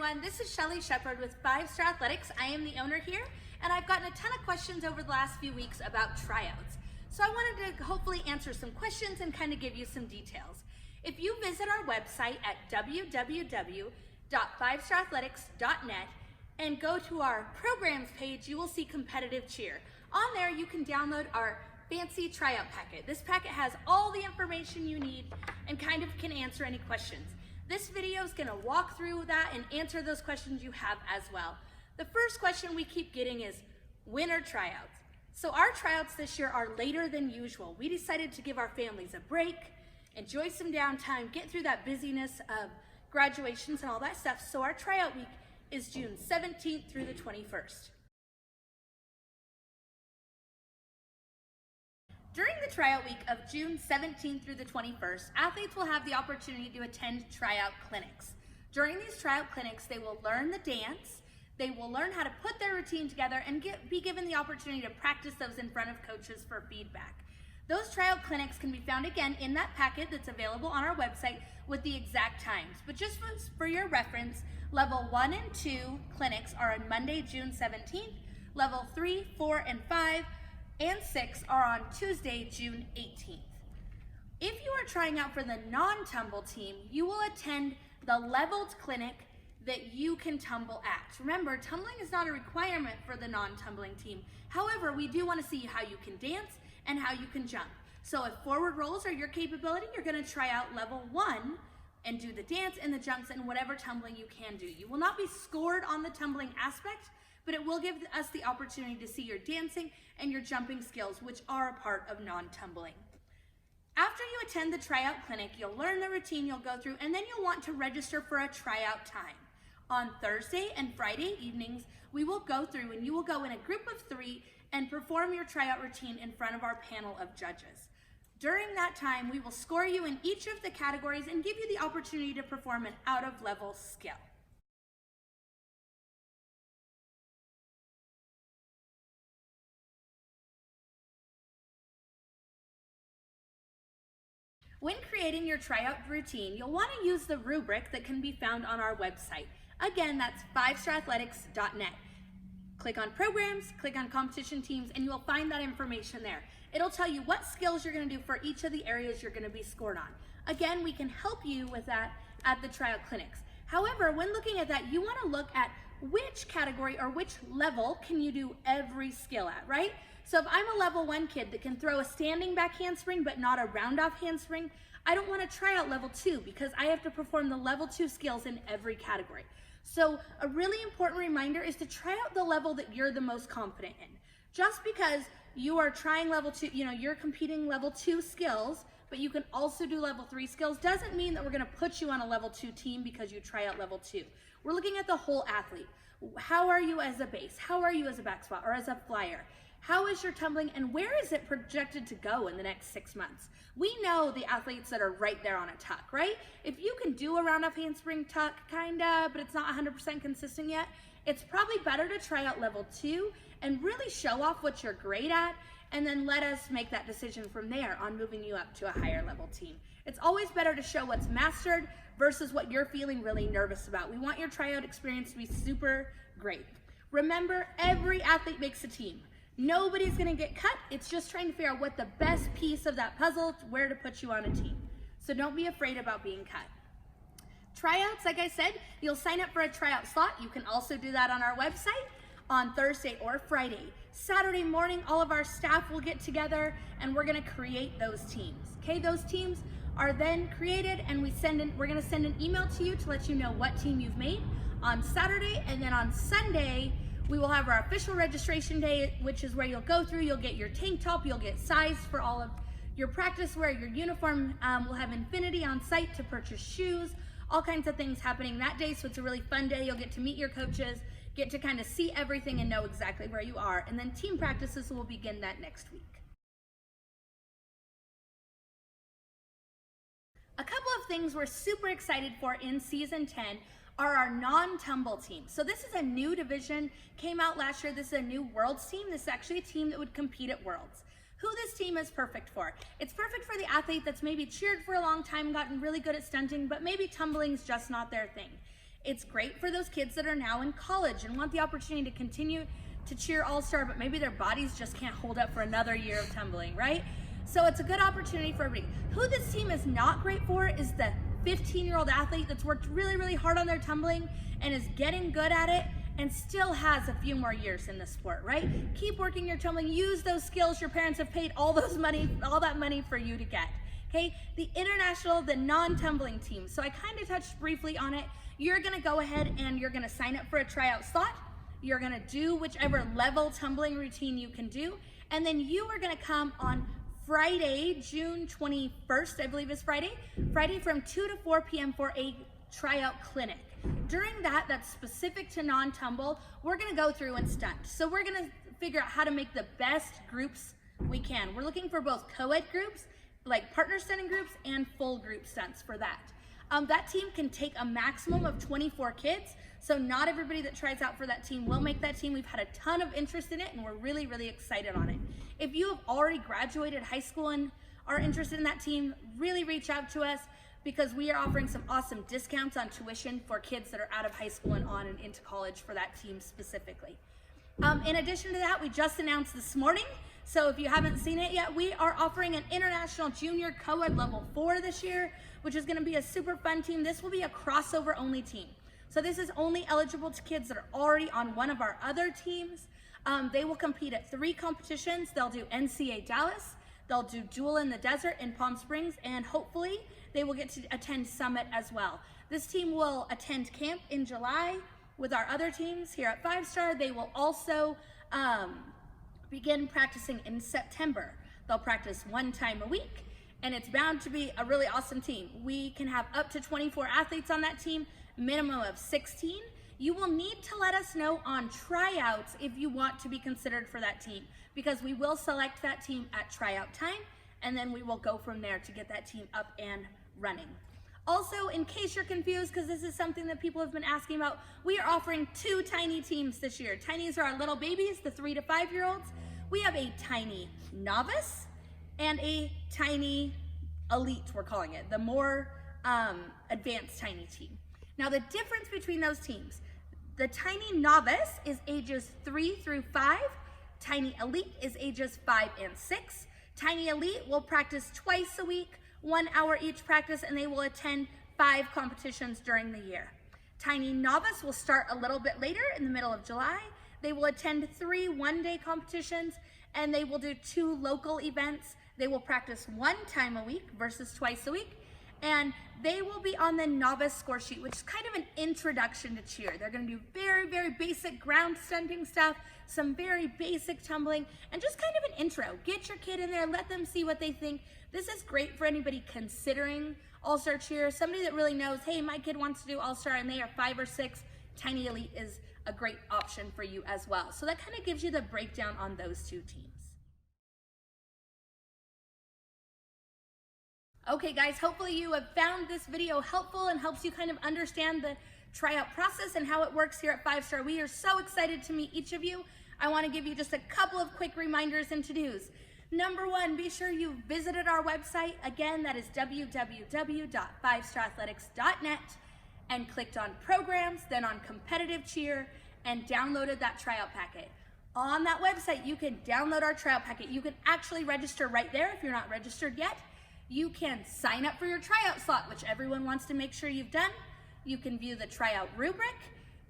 everyone. This is Shelly Shepard with 5-Star Athletics. I am the owner here, and I've gotten a ton of questions over the last few weeks about tryouts. So I wanted to hopefully answer some questions and kind of give you some details. If you visit our website at www.5starathletics.net and go to our programs page, you will see competitive cheer. On there, you can download our fancy tryout packet. This packet has all the information you need and kind of can answer any questions. This video is gonna walk through that and answer those questions you have as well. The first question we keep getting is, when are tryouts? So our tryouts this year are later than usual. We decided to give our families a break, enjoy some downtime, get through that busyness of graduations and all that stuff. So our tryout week is June 17th through the 21st. During the tryout week of June 17th through the 21st, athletes will have the opportunity to attend tryout clinics. During these tryout clinics, they will learn the dance, they will learn how to put their routine together and be given the opportunity to practice those in front of coaches for feedback. Those tryout clinics can be found again in that packet that's available on our website with the exact times. But just for your reference, level 1 and 2 clinics are on Monday, June 17th, level 3, 4, and 5, and 6 are on Tuesday, June 18th. If you are trying out for the non-tumble team, you will attend the leveled clinic that you can tumble at. Remember, tumbling is not a requirement for the non-tumbling team. However, we do want to see how you can dance and how you can jump. So if forward rolls are your capability, you're going to try out level 1 and do the dance and the jumps and whatever tumbling you can do. You will not be scored on the tumbling aspect, but it will give us the opportunity to see your dancing and your jumping skills, which are a part of non-tumbling. After you attend the tryout clinic, you'll learn the routine you'll go through, and then you'll want to register for a tryout time. On Thursday and Friday evenings, we will go through and you will go in a group of 3 and perform your tryout routine in front of our panel of judges. During that time, we will score you in each of the categories and give you the opportunity to perform an out-of-level skill. When creating your tryout routine, you'll want to use the rubric that can be found on our website. Again, that's 5starathletics.net. Click on programs, click on competition teams, and you will find that information there. It'll tell you what skills you're going to do for each of the areas you're going to be scored on. Again, we can help you with that at the tryout clinics. However, when looking at that, you want to look at which category or which level can you do every skill at, right? So if I'm a level 1 kid that can throw a standing back handspring but not a round off handspring, I don't want to try out level 2 because I have to perform the level 2 skills in every category. So a really important reminder is to try out the level that you're the most confident in. Just because you are trying level 2, you're competing level 2 skills, but you can also do level 3 skills, doesn't mean that we're going to put you on a level 2 team because you try out level 2. We're looking at the whole athlete. How are you as a base? How are you as a back squat or as a flyer? How is your tumbling and where is it projected to go in the next 6 months? We know the athletes that are right there on a tuck, right? If you can do a round off handspring tuck, kinda, but it's not 100% consistent yet, it's probably better to try out level 2 and really show off what you're great at, and then let us make that decision from there on moving you up to a higher level team. It's always better to show what's mastered versus what you're feeling really nervous about. We want your tryout experience to be super great. Remember, every athlete makes a team. Nobody's gonna get cut. It's just trying to figure out what the best piece of that puzzle, where to put you on a team. So don't be afraid about being cut. Tryouts, like I said, you'll sign up for a tryout slot. You can also do that on our website on Thursday or Friday. Saturday morning, all of our staff will get together and we're gonna create those teams. Okay, those teams are then created and we're gonna send an email to you to let you know what team you've made on Saturday, and then on Sunday, we will have our official registration day, which is where you'll go through, you'll get your tank top, you'll get sized for all of your practice wear, your uniform. We'll have Infinity on site to purchase shoes, all kinds of things happening that day. So it's a really fun day. You'll get to meet your coaches, get to kind of see everything and know exactly where you are. And then team practices will begin that next week. A couple of things we're super excited for in season 10 are our non-tumble team. So this is a new division, came out last year. This is a new Worlds team. This is actually a team that would compete at Worlds. Who this team is perfect for? It's perfect for the athlete that's maybe cheered for a long time, gotten really good at stunting, but maybe tumbling's just not their thing. It's great for those kids that are now in college and want the opportunity to continue to cheer all-star, but maybe their bodies just can't hold up for another year of tumbling, right? So it's a good opportunity for everybody. Who this team is not great for is the 15-year-old athlete that's worked really, really hard on their tumbling and is getting good at it and still has a few more years in the sport, right? Keep working your tumbling, use those skills your parents have paid all that money for you to get, okay? The international, the non-tumbling team. So I kind of touched briefly on it. You're gonna go ahead and you're gonna sign up for a tryout slot. You're gonna do whichever level tumbling routine you can do, and then you are gonna come on Friday, June 21st, I believe is Friday from 2 to 4 p.m. for a tryout clinic. During that's specific to non-tumble, we're gonna go through and stunt. So we're gonna figure out how to make the best groups we can. We're looking for both co-ed groups, like partner stunting groups, and full group stunts for that. That team can take a maximum of 24 kids, so not everybody that tries out for that team will make that team. We've had a ton of interest in it, and we're really, really excited on it. If you have already graduated high school and are interested in that team, really reach out to us, because we are offering some awesome discounts on tuition for kids that are out of high school and on and into college for that team specifically. In addition to that, we just announced this morning, so if you haven't seen it yet, we are offering an international junior co-ed level 4 this year, which is gonna be a super fun team. This will be a crossover only team. So this is only eligible to kids that are already on one of our other teams. They will compete at 3 competitions. They'll do NCAA Dallas, they'll do Duel in the Desert in Palm Springs, and hopefully they will get to attend Summit as well. This team will attend camp in July with our other teams here at 5-Star. They will also begin practicing in September. They'll practice 1 time a week, and it's bound to be a really awesome team. We can have up to 24 athletes on that team, minimum of 16. You will need to let us know on tryouts if you want to be considered for that team, because we will select that team at tryout time, and then we will go from there to get that team up and running. Also, in case you're confused, because this is something that people have been asking about, we are offering 2 tiny teams this year. Tinies are our little babies, the 3 to 5-year-olds. We have a tiny novice and a tiny elite, we're calling it, the more advanced tiny team. Now the difference between those teams, the tiny novice is ages 3 through 5, tiny elite is ages 5 and 6. Tiny elite will practice twice a week, 1 hour each practice, and they will attend 5 competitions during the year. Tiny novice will start a little bit later in the middle of July. They will attend 3 one-day competitions, and they will do 2 local events. They will practice 1 time a week versus twice a week, and they will be on the novice score sheet, which is kind of an introduction to cheer. They're gonna do very, very basic ground stunting stuff, some very basic tumbling, and just kind of an intro. Get your kid in there, let them see what they think. This is great for anybody considering All-Star Cheer, somebody that really knows, hey, my kid wants to do All-Star and they are 5 or 6, Tiny Elite is a great option for you as well. So that kind of gives you the breakdown on those 2 teams. Okay guys, hopefully you have found this video helpful and helps you kind of understand the tryout process and how it works here at 5-Star. We are so excited to meet each of you. I want to give you just a couple of quick reminders and to-dos. Number 1, be sure you visited our website. Again, that is www.5starathletics.net, and clicked on programs, then on competitive cheer, and downloaded that tryout packet. On that website, you can download our tryout packet. You can actually register right there if you're not registered yet. You can sign up for your tryout slot, which everyone wants to make sure you've done. You can view the tryout rubric.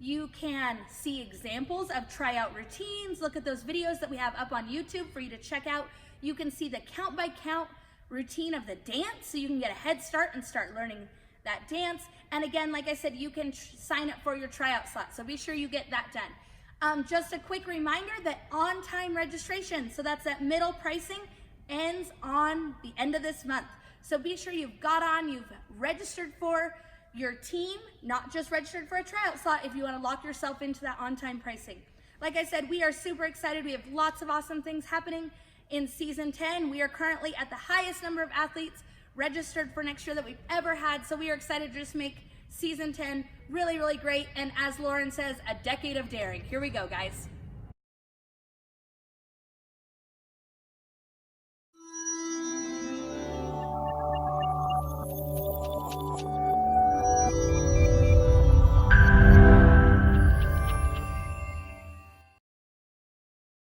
You can see examples of tryout routines. Look at those videos that we have up on YouTube for you to check out. You can see the count by count routine of the dance, so you can get a head start and start learning that dance. And again, like I said, you can sign up for your tryout slot, so be sure you get that done. Just a quick reminder that on-time registration, so that's that middle pricing, ends on the end of this month. So be sure you've registered for your team, not just registered for a tryout slot if you want to lock yourself into that on-time pricing. Like I said, we are super excited. We have lots of awesome things happening in season 10. We are currently at the highest number of athletes registered for next year that we've ever had. So we are excited to just make season 10 really, really great. And as Lauren says, a decade of daring. Here we go, guys.